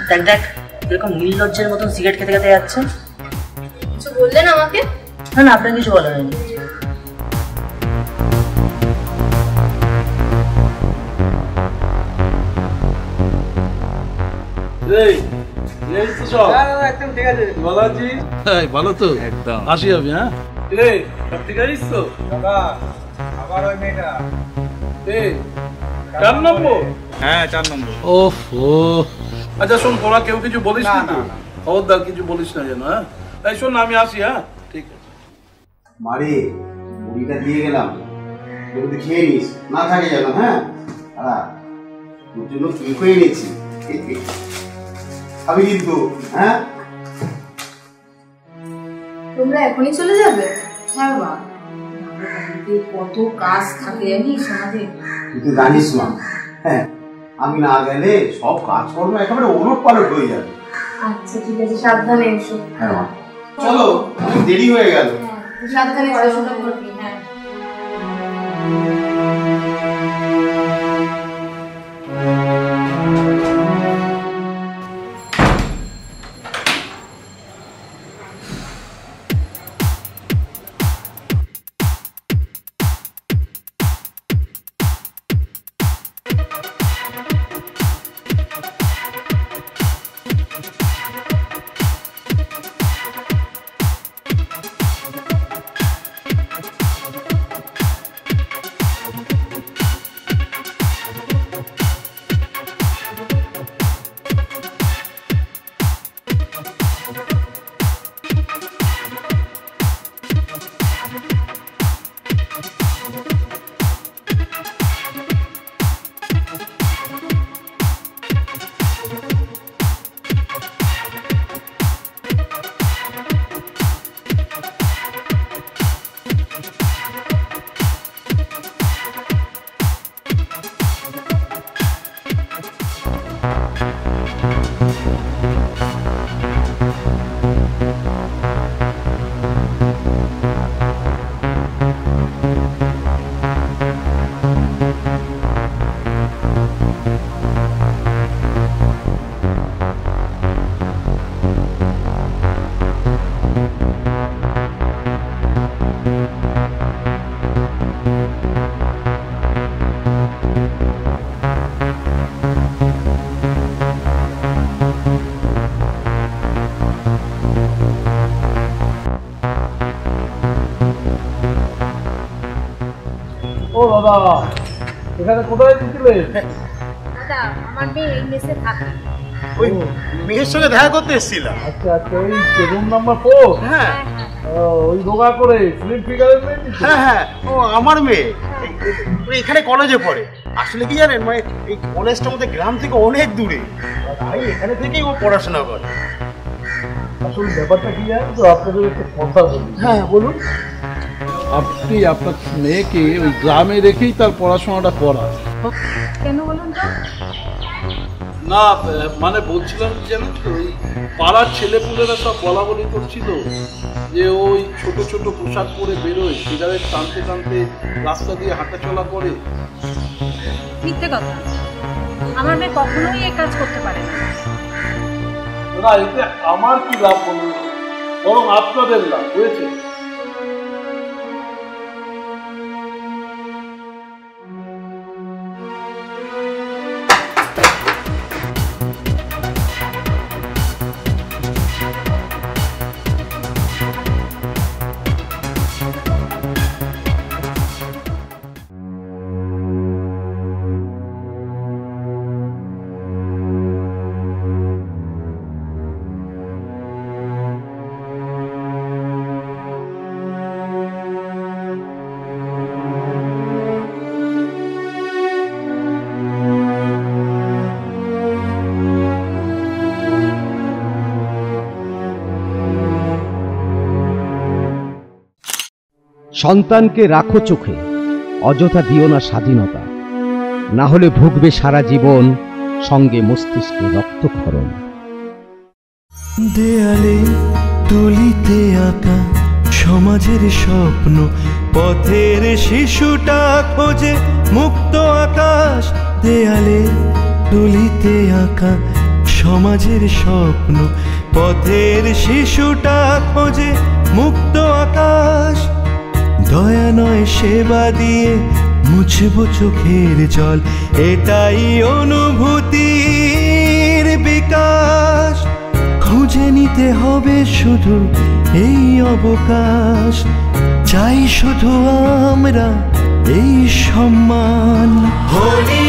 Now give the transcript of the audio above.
দেখ দেখ এরকম নির্লজ্জের মতন সিগারেট খেতে খেতে যাচ্ছে। কিছু বললেন আমাকে? না না, আপনার কিছু বলা হয়নি। ভালো তো একদম আসি আমি। হ্যাঁ ঠিক আছে তো আবার ওই মেয়েটা 4 নম্বর। হ্যাঁ 4 নম্বর। ওহো আচ্ছা শোন, তোরা কেউ কিছু বলিস না তো? খবরদার কিছু বলিস না যেন। হ্যাঁ তাই শোন, আমি আসি। হ্যাঁ ঠিক আছে। মারে মুড়িটা দিয়ে গেলাম, যদি খেয়ে নিস, না থাকে যেন। হ্যাঁ তোর জন্য কেক এনেছি, খাবি কিন্তু। হ্যাঁ তোমরা এখনই চলে যাবে? হ্যাঁ মা, কত কাজ থাকে জানিস আমাদের। তুই তো জানিস মা, হ্যাঁ আমি না গেলে সব কাজকর্ম একেবারে ওলট পালট হয়ে যাবে। আচ্ছা ঠিক আছে, সাবধানে এসো। হ্যাঁ মা চলো, অনেক দেরি হয়ে গেল। সাবধানে পড়াশোনা করবি। হ্যাঁ ও দাদা, এখানে কোথায় ছিলে? দাদা আমার মেয়ে এই মেসে থাকে। ওই মেয়ের সঙ্গে দেখা করতে এসেছিলাম। আচ্ছা আচ্ছা, ওই রুম নাম্বার 4। হ্যাঁ ওই রোগা করে স্লিম ফিগারের মেয়ে। হ্যাঁ হ্যাঁ, ও আমার মেয়ে, এখানে কলেজে পড়ে। আসলে কি জানেন, মানে এই কলেজটা আমাদের গ্রাম থেকে অনেক দূরে, তাই এখানে থেকেই ও পড়াশোনা করে। আসলে ব্যাপারটা কি জানেন তো, আপনাদের একটা কথা বলি। হ্যাঁ বলুন। আপনি আপনার মেয়েকে ওই গ্রামে রেখেই তার পড়াশোনাটা করান। কেন বলুন তো? না মানে বলছিলাম কি জানেন তো, ওই পাড়ার ছেলেপুলেরা সব বলা বলি করছিল যে ওই ছোট ছোট পোশাক পরে বেরোয়, সিগারেট টানতে টানতে রাস্তা দিয়ে হাঁটাচলা করে। মিথ্যে কথা, আমার মেয়ে কখনোই এই কাজ করতে পারে না। না এতে আমার কি লাভ বলুন, বরং আপনাদের লাভ হয়েছে। সন্তানকে রাখো চোখে, অযথা দিও না স্বাধীনতা, না হলে ভুগবে সারা জীবন সঙ্গে মস্তিষ্কে রক্তক্ষরণ। দেয়ালে তুলিতে আঁকা সমাজের স্বপ্ন, পথের শিশুটা খোঁজে মুক্ত আকাশ। দেয়ালে তুলিতে আঁকা সমাজের স্বপ্ন, পথের শিশুটা খোঁজে মুক্ত আকাশ। দয়া নয় সেবা দিয়ে মুছবো চোখের জল, এটাই অনুভূতির বিকাশ। খুঁজে নিতে হবে শুধু এই অবকাশ, চাই শুধু আমরা এই সম্মান। হোলি